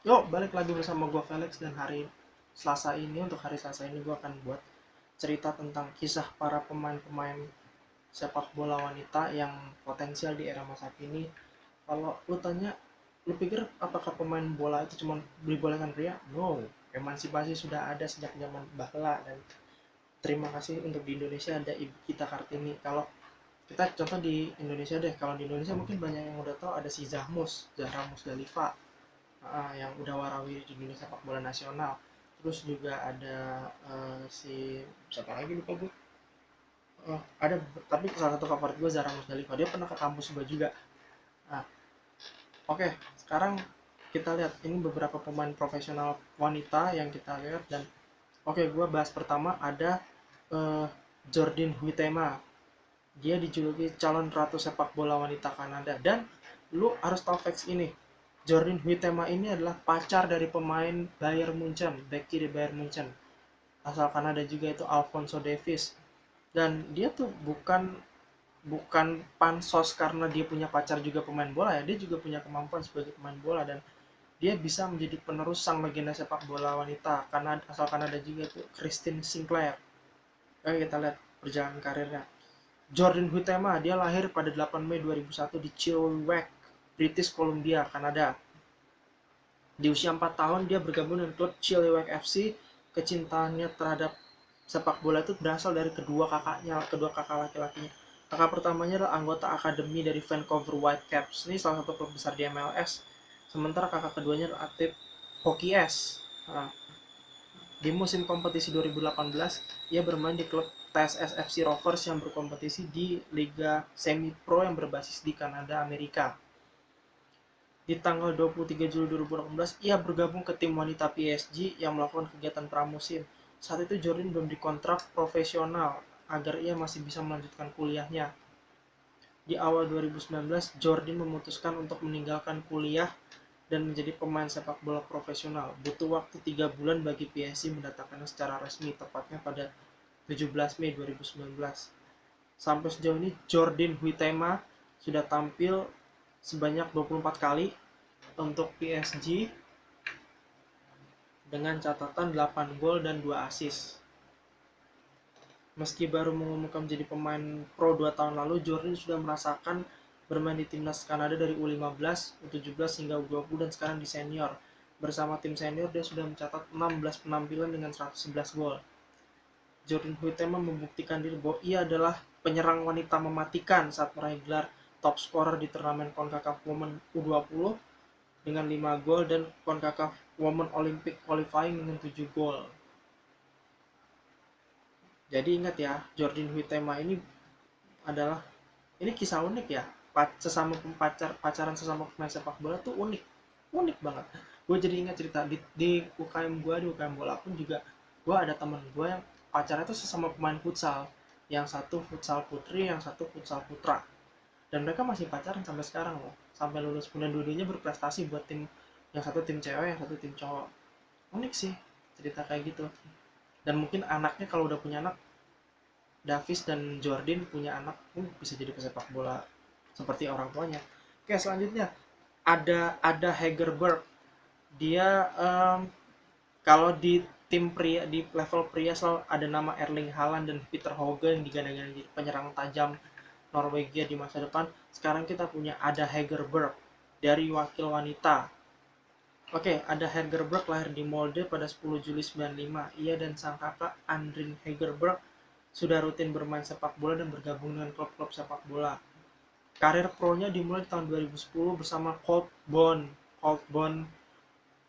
Yuk, balik lagi bersama gue Felix dan untuk hari Selasa ini gue akan buat cerita tentang kisah para pemain-pemain sepak bola wanita yang potensial di era masa kini. Kalau lu tanya, lu pikir apakah pemain bola itu cuma dibolehkan pria? No, emansipasi sudah ada sejak zaman bahla dan terima kasih untuk di Indonesia ada Ibu kita Kartini. Kalau kita contoh di Indonesia deh, kalau di Indonesia mungkin banyak yang udah tahu ada si Zahra Musdalifah, yang udah warawiri di dunia sepak bola nasional. Terus juga ada si siapa lagi lupa gue. Ada, tapi salah satu favorit gue Zara Musdalifah, dia pernah ke kampus gue juga. Nah, oke, sekarang kita lihat ini beberapa pemain profesional wanita yang kita lihat. Dan oke, gue bahas pertama ada uh, Jordyn Huitema. Dia dijuluki calon ratu sepak bola wanita Kanada. Dan lu harus tahu facts ini. Jordyn Huitema ini adalah pacar dari pemain Bayern Munchen, back kiri Bayern Munchen. Asal Kanada juga, itu Alphonso Davies. Dan dia tuh bukan bukan pansos karena dia punya pacar juga pemain bola ya, dia juga punya kemampuan sebagai pemain bola. Dan dia bisa menjadi penerus sang legenda sepak bola wanita karena asal Kanada juga, itu Christine Sinclair. Oke, kita lihat perjalanan karirnya. Jordyn Huitema, dia lahir pada 8 Mei 2001 di Chilliwack, British Columbia, Kanada. Di usia 4 tahun dia bergabung dengan klub Chilliwack FC. Kecintaannya terhadap sepak bola itu berasal dari kedua kakak laki-lakinya. Kakak pertamanya adalah anggota akademi dari Vancouver Whitecaps. Ini salah satu klub besar di MLS. Sementara kakak keduanya adalah atlet hoki es. Nah, di musim kompetisi 2018, ia bermain di klub TSS FC Rovers yang berkompetisi di Liga Semi Pro yang berbasis di Kanada, Amerika. Di tanggal 23 Juli 2018, ia bergabung ke tim wanita PSG yang melakukan kegiatan pramusim. Saat itu Jordan belum dikontrak profesional agar ia masih bisa melanjutkan kuliahnya. Di awal 2019, Jordan memutuskan untuk meninggalkan kuliah dan menjadi pemain sepak bola profesional. Butuh waktu 3 bulan bagi PSG mendatangkannya secara resmi, tepatnya pada 17 Mei 2019. Sampai sejauh ini Jordyn Huitema sudah tampil sebanyak 24 kali untuk PSG dengan catatan 8 gol dan 2 assist. Meski baru mengumumkan menjadi pemain pro 2 tahun lalu, Jordan sudah merasakan bermain di timnas Kanada dari U15, U17 hingga U20 dan sekarang di senior. Bersama tim senior dia sudah mencatat 16 penampilan dengan 111 gol. Jordan Huitema membuktikan diri bahwa ia adalah penyerang wanita mematikan saat meraih gelar top scorer di turnamen CONCACAF Women U20 dengan 5 gol dan CONCACAF Women Olympic Qualifying dengan 7 gol. Jadi ingat ya, Jordyn Huitema ini adalah, ini kisah unik ya. Pacaran sesama pemain sepak bola tuh unik. Unik banget. Gue jadi ingat cerita di UKM gue, di UKM bola pun juga gue ada temen gue yang pacarnya tuh sesama pemain futsal. Yang satu futsal putri, yang satu futsal putra. Dan mereka masih pacaran sampai sekarang loh. Sampai lulus pun, dan dua-duanya berprestasi buat tim, yang satu tim cewek, yang satu tim cowok. Unik sih cerita kayak gitu. Dan mungkin anaknya kalau udah punya anak, Davis dan Jordan punya anak, bisa jadi pesepak bola seperti orang tuanya. Oke, selanjutnya ada Hegerberg. Dia kalau di tim pria, di level pria selalu ada nama Erling Haaland dan Peter Hoge yang digadang-gadang jadi penyerang tajam Norwegia di masa depan. Sekarang kita punya ada Hegerberg dari wakil wanita. Oke, ada Hegerberg lahir di Molde pada 10 Juli 95. Ia dan sang kakak Andrin Hegerberg sudah rutin bermain sepak bola dan bergabung dengan klub-klub sepak bola. Karir pro-nya dimulai di tahun 2010 bersama Coldbone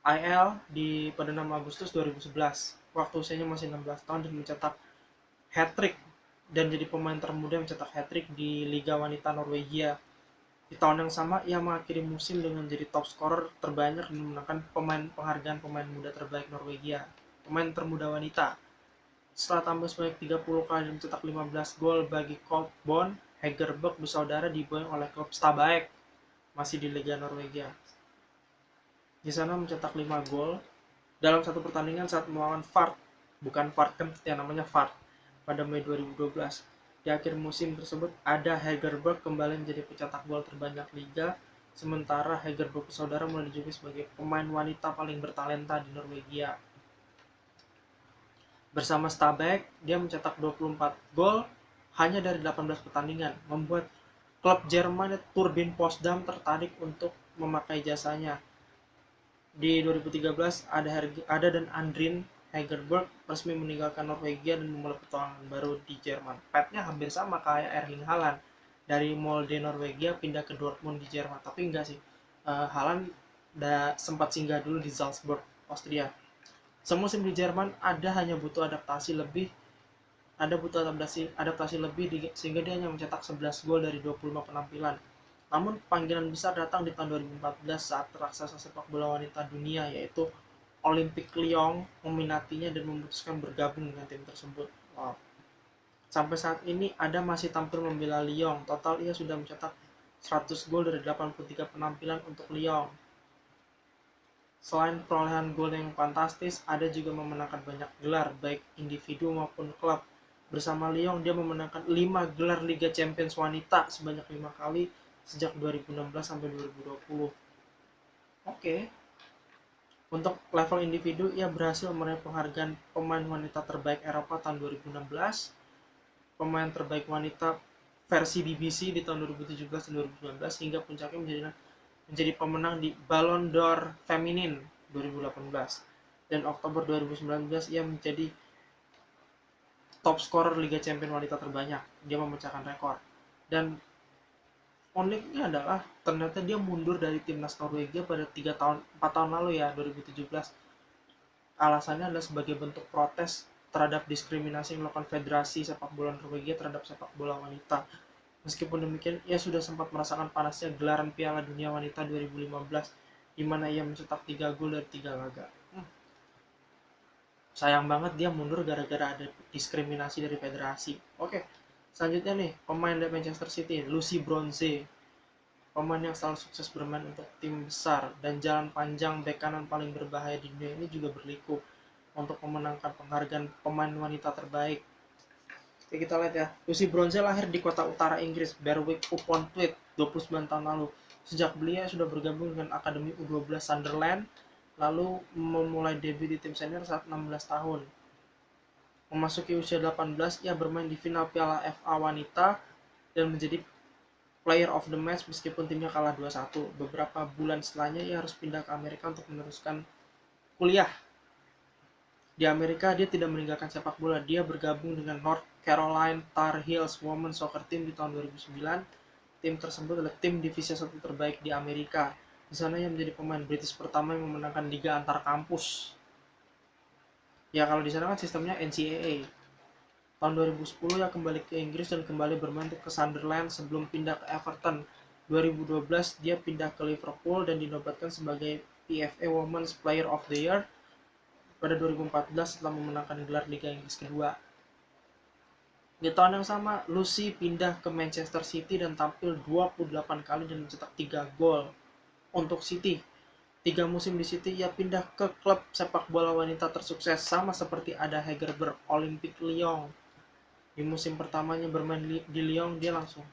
IL pada 6 Agustus 2011. Waktu usianya masih 16 tahun dan mencetak hat-trick dan jadi pemain termuda yang mencetak hat-trick di Liga Wanita Norwegia. Di tahun yang sama, ia mengakhiri musim dengan menjadi top scorer terbanyak dan memenangkan penghargaan pemain muda terbaik Norwegia, pemain termuda wanita. Setelah tampil sebanyak 30 kali dan mencetak 15 gol bagi Coldbone, Hegerberg bersaudara diboyong oleh klub Stabæk, masih di Liga Norwegia. Di sana mencetak 5 gol dalam satu pertandingan saat melawan Fart, bukan Fart kan yang namanya Fart, pada Mei 2012. Di akhir musim tersebut, ada Hegerberg kembali menjadi pencetak gol terbanyak liga Sementara Hegerberg saudara mulai dijuluki sebagai pemain wanita paling bertalenta di Norwegia. Bersama Stabæk, dia mencetak 24 gol hanya dari 18 pertandingan, membuat klub Jerman Turbine Potsdam tertarik untuk memakai jasanya. Di 2013 ada dan Andrin Hegerberg resmi meninggalkan Norwegia dan memulai petualangan baru di Jerman. Petnya hampir sama kayak Erling Haaland, dari Molde Norwegia pindah ke Dortmund di Jerman. Tapi enggak sih, Haaland sempat singgah dulu di Salzburg, Austria. Semusim di Jerman butuh adaptasi lebih sehingga dia hanya mencetak 11 gol dari 25 penampilan. Namun panggilan besar datang di tahun 2014 saat raksasa sepak bola wanita dunia yaitu Olympique Lyon meminatinya dan memutuskan bergabung dengan tim tersebut. Wow. Sampai saat ini Adam masih tampil membela Lyon. Total ia sudah mencetak 100 gol dari 83 penampilan untuk Lyon. Selain perolehan gol yang fantastis, Ada juga memenangkan banyak gelar baik individu maupun klub. Bersama Lyon dia memenangkan 5 gelar Liga Champions wanita sebanyak 5 kali sejak 2016 sampai 2020. Oke. Untuk level individu, ia berhasil meraih penghargaan pemain wanita terbaik Eropa tahun 2016, pemain terbaik wanita versi BBC di tahun 2017 dan 2019, hingga puncaknya menjadi pemenang di Ballon d'Or Feminin 2018. Dan Oktober 2019 ia menjadi top scorer Liga Champions wanita terbanyak. Dia memecahkan rekor. Dan uniknya adalah ternyata dia mundur dari timnas Norwegia pada 4 tahun lalu ya, 2017. Alasannya adalah sebagai bentuk protes terhadap diskriminasi yang dilakukan Federasi Sepak Bola Norwegia terhadap sepak bola wanita. Meskipun demikian, ia sudah sempat merasakan panasnya gelaran Piala Dunia Wanita 2015, di mana ia mencetak 3 gol dari 3 laga. Sayang banget dia mundur gara-gara ada diskriminasi dari federasi. Oke, selanjutnya nih, pemain dari Manchester City, Lucy Bronze. Pemain yang selalu sukses bermain untuk tim besar dan jalan panjang bek kanan paling berbahaya di dunia ini juga berliku untuk memenangkan penghargaan pemain wanita terbaik. Oke, kita lihat ya. Lucy Bronze lahir di kota utara Inggris, Berwick-upon-Tweed, 29 tahun lalu. Sejak belia sudah bergabung dengan Akademi U12 Sunderland, lalu memulai debut di tim senior saat 16 tahun. Memasuki usia 18, ia bermain di final Piala FA Wanita dan menjadi player of the match meskipun timnya kalah 2-1. Beberapa bulan setelahnya ia harus pindah ke Amerika untuk meneruskan kuliah. Di Amerika dia tidak meninggalkan sepak bola. Dia bergabung dengan North Carolina Tar Heels Women's Soccer Team di tahun 2009. Tim tersebut adalah tim divisi 1 terbaik di Amerika. Di sana ia menjadi pemain British pertama yang memenangkan liga antar kampus. Ya kalau di sana kan sistemnya NCAA. Tahun 2010 ia kembali ke Inggris dan kembali bermain ke Sunderland sebelum pindah ke Everton. 2012 dia pindah ke Liverpool dan dinobatkan sebagai PFA Women's Player of the Year pada 2014 setelah memenangkan gelar Liga Inggris kedua. Di tahun yang sama, Lucy pindah ke Manchester City dan tampil 28 kali dan mencetak 3 gol untuk City. 3 musim di City, ia pindah ke klub sepak bola wanita tersukses sama seperti Ada Hegerberg, Olympique Lyon. Di musim pertamanya bermain di Lyon, dia langsung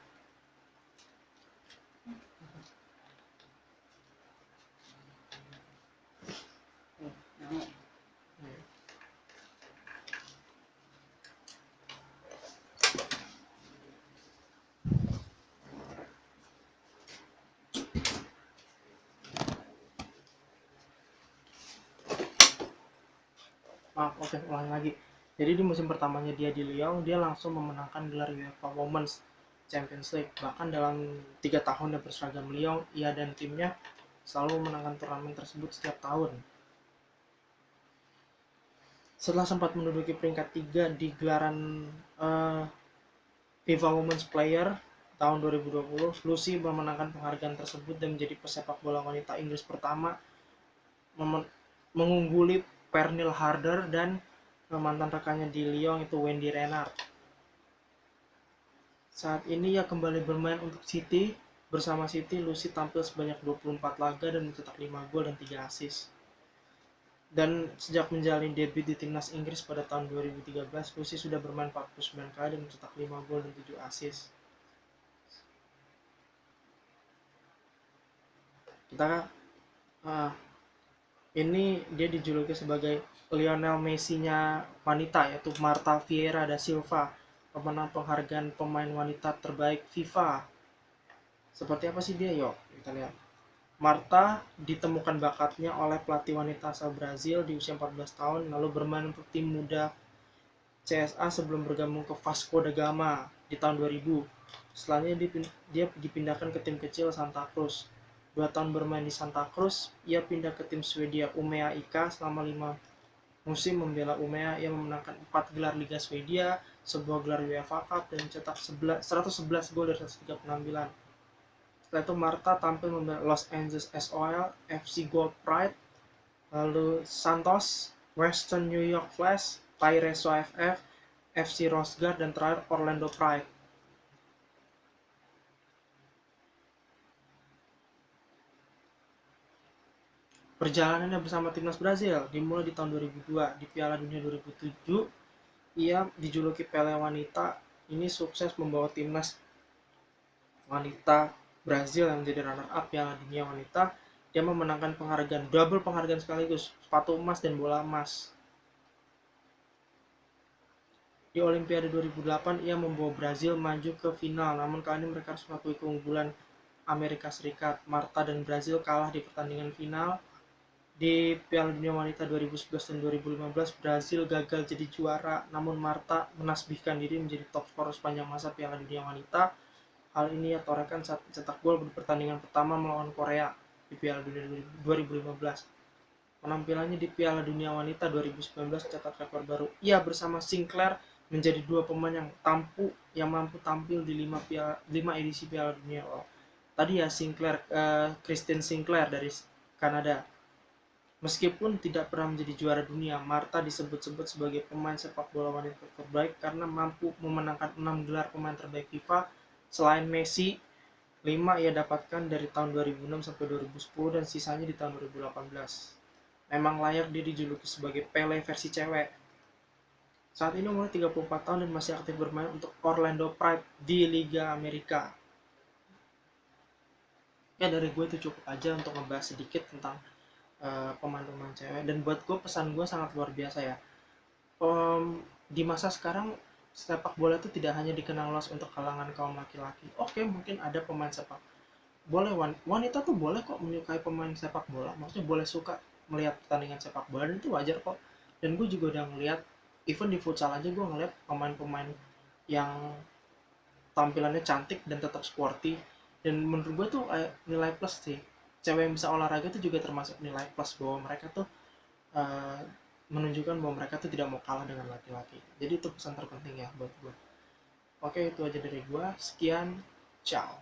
ulang lagi. Jadi di musim pertamanya dia di Lyon, dia langsung memenangkan gelar UEFA Women's Champions League. Bahkan dalam 3 tahun dia berseragam Lyon, ia dan timnya selalu memenangkan turnamen tersebut setiap tahun. Setelah sempat menduduki peringkat 3 di gelaran FIFA Women's Player tahun 2020, Lucy memenangkan penghargaan tersebut dan menjadi pesepak bola wanita Inggris pertama mengungguli Pernille Harder dan mantan rekannya di Lyon itu Wendy Renard. Saat ini ia kembali bermain untuk City. Bersama City, Lucy tampil sebanyak 24 laga dan mencetak 5 gol dan 3 assist. Dan sejak menjalani debut di timnas Inggris pada tahun 2013, Lucy sudah bermain 49 kali dan mencetak 5 gol dan 7 assist. Kita ini dia dijuluki sebagai Lionel Messi-nya wanita, yaitu Marta Vieira da Silva, pemenang penghargaan pemain wanita terbaik FIFA. Seperti apa sih dia? Yuk kita lihat. Marta ditemukan bakatnya oleh pelatih wanita asal Brazil di usia 14 tahun, lalu bermain untuk tim muda CSA sebelum bergabung ke Vasco da Gama di tahun 2000. Setelahnya dia dipindahkan ke tim kecil Santa Cruz. 2 tahun bermain di Santa Cruz, ia pindah ke tim Swedia Umea IK selama 5 musim membela Umea. Ia memenangkan 4 gelar Liga Swedia, sebuah gelar UEFA Cup, dan mencetak 111 gol dari 103 penampilan. Setelah itu Marta tampil membela Los Angeles SOL, FC Gold Pride, lalu Santos, Western New York Flash, Tyreso FF, FC Rosegard, dan terakhir Orlando Pride. Perjalanannya bersama timnas Brazil dimulai di tahun 2002. Di Piala Dunia 2007, ia dijuluki Pele wanita. Ini sukses membawa timnas wanita Brazil yang menjadi runner-up Piala Dunia wanita. Dia memenangkan penghargaan, double penghargaan sekaligus, sepatu emas dan bola emas. Di Olimpiade 2008, ia membawa Brazil maju ke final, namun kali ini mereka harus mengakui keunggulan Amerika Serikat. Marta dan Brazil kalah di pertandingan final. Di Piala Dunia Wanita 2011 dan 2015, Brazil gagal jadi juara, namun Marta menasbihkan diri menjadi top skor sepanjang masa Piala Dunia Wanita. Hal ini ia torehkan saat mencetak gol di pertandingan pertama melawan Korea di Piala Dunia 2015. Penampilannya di Piala Dunia Wanita 2019 mencatat rekor baru. Ia bersama Sinclair menjadi 2 pemain yang mampu tampil di 5 edisi Piala Dunia. Tadi ya Christine Sinclair dari Kanada. Meskipun tidak pernah menjadi juara dunia, Marta disebut-sebut sebagai pemain sepak bola wanita terbaik karena mampu memenangkan 6 gelar pemain terbaik FIFA. Selain Messi, 5 ia dapatkan dari tahun 2006 sampai 2010 dan sisanya di tahun 2018. Memang layak dia dijuluki sebagai Pele versi cewek. Saat ini umur 34 tahun dan masih aktif bermain untuk Orlando Pride di Liga Amerika. Ya dari gue itu cukup aja untuk ngebahas sedikit tentang pemain-pemain cewek. Dan buat gue pesan gue sangat luar biasa ya. Di masa sekarang sepak bola itu tidak hanya dikenal luas untuk kalangan kaum laki-laki. Oke, mungkin ada pemain sepak boleh wanita tuh boleh kok menyukai pemain sepak bola, maksudnya boleh suka melihat pertandingan sepak bola dan itu wajar kok. Dan gue juga udah ngeliat, even di futsal aja gue ngeliat pemain-pemain yang tampilannya cantik dan tetap sporty, dan menurut gue tuh nilai plus sih. Cewek yang bisa olahraga itu juga termasuk nilai plus, bahwa mereka tuh uh, menunjukkan bahwa mereka tuh tidak mau kalah dengan laki-laki. Jadi itu pesan terpenting ya buat gue. Oke, itu aja dari gue. Sekian, ciao.